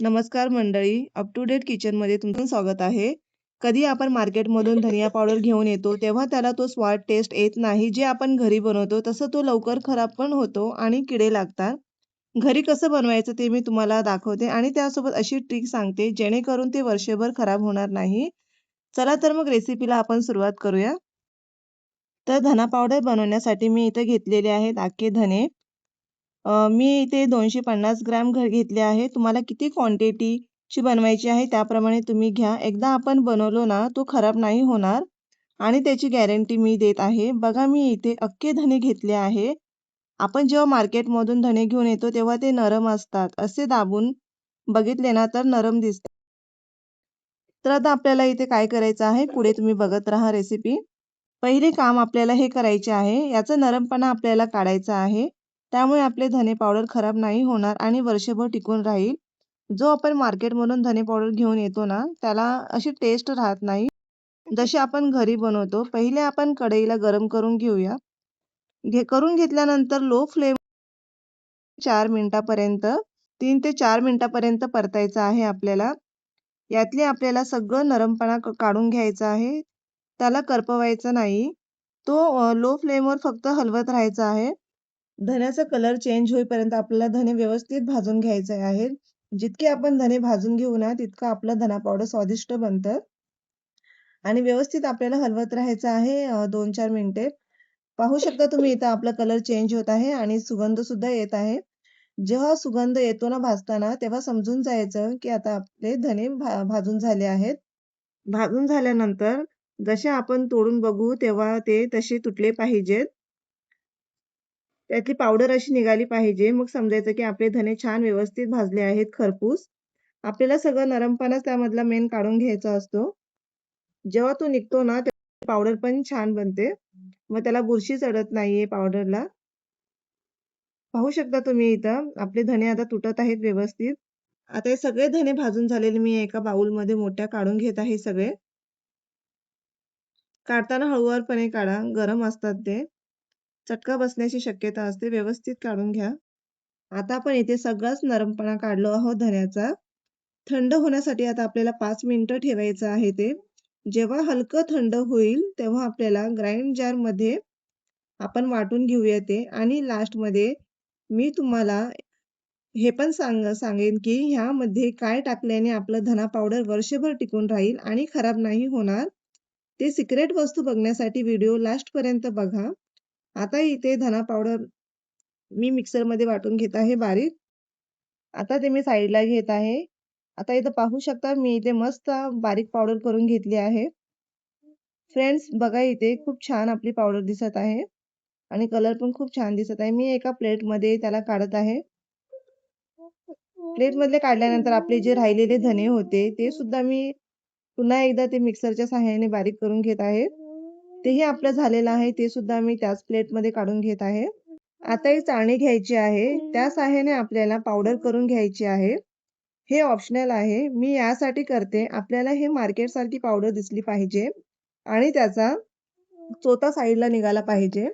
नमस्कार मंडळी, up to date किचनमध्ये तुमचं स्वागत आहे. कधी आपण मार्केटमधून धनिया पावडर घेऊन येतो तेव्हा त्याला तो स्वाद टेस्ट येत नाही जे आपण घरी बनवतो तसं तो लवकर खराब पण होतो आणि किडे लागतात. घरी कसं बनवायचं ते मी तुम्हाला दाखवते आणि त्यासोबत अशी ट्रिक सांगते जेणेकरून ते वर्षभर खराब होणार नाही. चला तर मग रेसिपीला आपण सुरुवात करूया. तर धना पावडर बनवण्यासाठी मी इथे घेतलेले आहेत अख्खे धने. मी इथे 250 ग्रॅम घेतले आहे. तुम्हाला किती क्वांटिटीची बनवायची आहे त्याप्रमाणे तुम्ही घ्या. एकदा आपण बनवलो ना तो खराब नाही होणार आणि त्याची गॅरंटी मी देत आहे. बघा मी इथे अख्खे धने घेतले आहे. आपण जेव्हा मार्केटमधून धने घेऊन येतो तेव्हा ते नरम असतात. असे दाबून बघितले ना तर नरम दिसतात. तर आता आपल्याला इथे काय करायचं आहे, पुढे तुम्ही बघत राहा रेसिपी. पहिले काम आपल्याला हे करायचे आहे, याचा नरमपणा आपल्याला काढायचा आहे. त्यामुळे आपले धने पावडर खराब नाही होणार आणि वर्षभर टिकून राहील. जो आपण मार्केटमधून धने पावडर घेऊन येतो ना, त्याला अशी टेस्ट राहत नाही. जशी आपण घरी बनवतो, पहिले आपण कढईला गरम करून घेऊया. करून घेतल्यानंतर लो फ्लेम 4 मिनिटापर्यंत 3 ते 4 मिनिटापर्यंत परतायचं आहे आपल्याला. यातले आपल्याला सगळं नरमपणा काढून घ्यायचा आहे. त्याला करपवायचं नाही. तो लो फ्लेमवर फक्त हलवत राहायचा आहे. धन्याचा कलर चेंज होईपर्यंत आपल्याला धने व्यवस्थित भाजून घ्यायचे आहेत. जितके आपण धने भाजून घेऊ ना, तितकं आपलं धना पावडर स्वादिष्ट बनतं. आणि व्यवस्थित आपल्याला हलवत राहायचं आहे 2-4 मिनिटे. पाहू शकता तुम्ही इथं आपला कलर चेंज होत आहे आणि सुगंध सुद्धा येत आहे. जेव्हा सुगंध येतो ना भाजताना, तेव्हा समजून जायचं की आता आपले धने भाजून झाले आहेत. भाजून झाल्यानंतर जसे आपण तोडून बघू तेव्हा ते तसे तुटले पाहिजेत. त्यातली पावडर अशी निघाली पाहिजे. मग समजायचं की आपले धने छान व्यवस्थित भाजले आहेत खरपूस. आपल्याला सगळं नरमपणाच त्यामधला मेन काढून घ्यायचा असतो. जेव्हा तो निघतो ना, तेव्हा पावडर पण छान बनते. मग त्याला बुरशी चढत नाहीये पावडरला. पाहू शकता तुम्ही इथं आपले धने आता तुटत आहेत व्यवस्थित. आता हे सगळे धने भाजून झालेले मी एका बाउलमध्ये मोठ्या काढून घेत आहे सगळे. काढताना हळूवारपणे काढा, गरम असतात ते. चटका बसण्याची शक्यता असते, व्यवस्थित काढून घ्या. आता आपण इथे सगळाच नरमपणा काढलो आहोत धन्याचा. थंड होण्यासाठी आता आपल्याला 5 मिनिटं ठेवायचं आहे ते. जेव्हा हलकं थंड होईल, तेव्हा आपल्याला ग्राइंड जारमध्ये आपण वाटून घेऊया ते आणि लास्टमध्ये मी तुम्हाला हे पण सांगेन की ह्यामध्ये काय टाकल्याने आपलं धना पावडर वर्षभर टिकून राहील आणि खराब नाही होणार. ते सिक्रेट वस्तू बघण्यासाठी व्हिडिओ लास्टपर्यंत बघा. आता इथे धना पावडर मी मिक्सरमध्ये वाटून घेत आहे बारीक. आता ते मी साईडला घेत आहे. आता इथं पाहू शकता मी इथे मस्त बारीक पावडर करून घेतली आहे. फ्रेंड्स बघा इथे खूप छान आपली पावडर दिसत आहे आणि कलर पण खूप छान दिसत आहे. मी एका प्लेटमध्ये त्याला काढत आहे. प्लेटमधले काढल्यानंतर आपले जे राहिलेले धने होते ते सुद्धा मी पुन्हा एकदा ते मिक्सरच्या सहाय्याने बारीक करून घेत आहे. तेही आपलं झालेलं आहे. ते सुद्धा मी त्याच प्लेटमध्ये काढून घेत आहे. आता ही चाळणी घ्यायची आहे. त्या सहाय्याने आपल्याला पावडर करून घ्यायची आहे. हे ऑप्शनल आहे. मी यासाठी करते, आपल्याला हे मार्केटसारखी पावडर दिसली पाहिजे आणि त्याचा चोथा साईडला निघाला पाहिजे.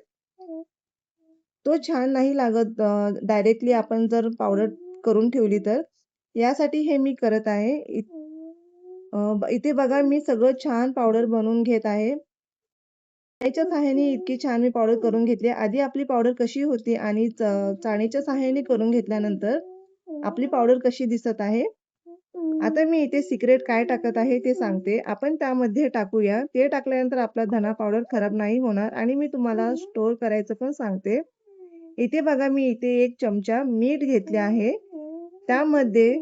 तो छान नाही लागत डायरेक्टली आपण जर पावडर करून ठेवली तर. यासाठी हे मी करत आहे. इथे बघा मी सगळं छान पावडर बनवून घेत आहे. चाळणीच्या सहाय्याने इतकी छान मी पावडर करून घेतली. आधी आपली पावडर कशी होती आणि चाळणीच्या सहाय्याने करून घेतल्यानंतर आपली पावडर कशी दिसत आहे. आता मी इथे सिक्रेट काय टाकत आहे ते सांगते. आपण त्यामध्ये टाकूया. ते टाकल्यानंतर आपला धना पावडर खराब नाही होणार आणि मी तुम्हाला स्टोअर करायचं पण सांगते. इथे बघा मी इथे 1 चमचा मीठ घेतले आहे. त्यामध्ये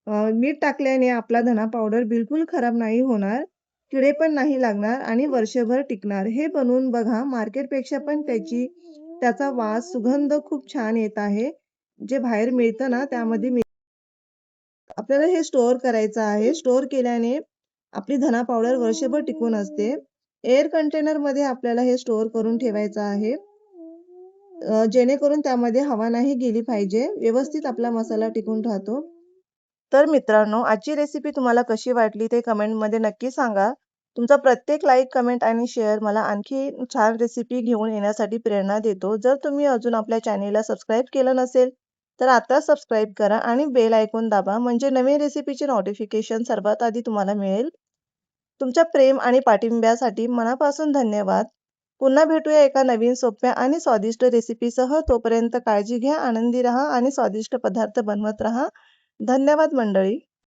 मीठ टाकल्याने आपला धना पावडर बिलकुल खराब नाही होणार. किडे पण नाही लागणार आणि वर्षभर टिकणार. हे बनवून बघा. मार्केटपेक्षा पण त्याचा वास, सुगंध खूप छान येत आहे. जे बाहेर मिळतं ना त्यामध्ये आपल्याला हे स्टोअर करायचं आहे. स्टोअर केल्याने आपली धना पावडर वर्षभर टिकून असते. एअर कंटेनरमध्ये आपल्याला हे स्टोअर करून ठेवायचं आहे. जेणेकरून त्यामध्ये हवा नाही गेली पाहिजे. व्यवस्थित आपला मसाला टिकून राहतो. तर मित्रांनो, आजची रेसिपी तुम्हाला कशी वाटली ते कमेंटमध्ये नक्की सांगा. तुमचा प्रत्येक लाईक, कमेंट आणि शेअर मला आणखी छान रेसिपी घेऊन येण्यासाठी प्रेरणा देतो. जर तुम्ही अजून आपल्या चॅनेलला सबस्क्राईब केलं नसेल, तर आता सबस्क्राईब करा आणि बेल आयकॉन दाबा म्हणजे नवीन रेसिपीचे नोटिफिकेशन सर्वात आधी तुम्हाला मिळेल. तुमच्या प्रेम आणि पाठिंब्यासाठी मनापासून धन्यवाद. पुन्हा भेटूया एका नवीन सोप्या आणि स्वादिष्ट रेसिपीसह. तोपर्यंत काळजी घ्या, आनंदी राहा आणि स्वादिष्ट पदार्थ बनवत राहा. धन्यवाद मंडळी.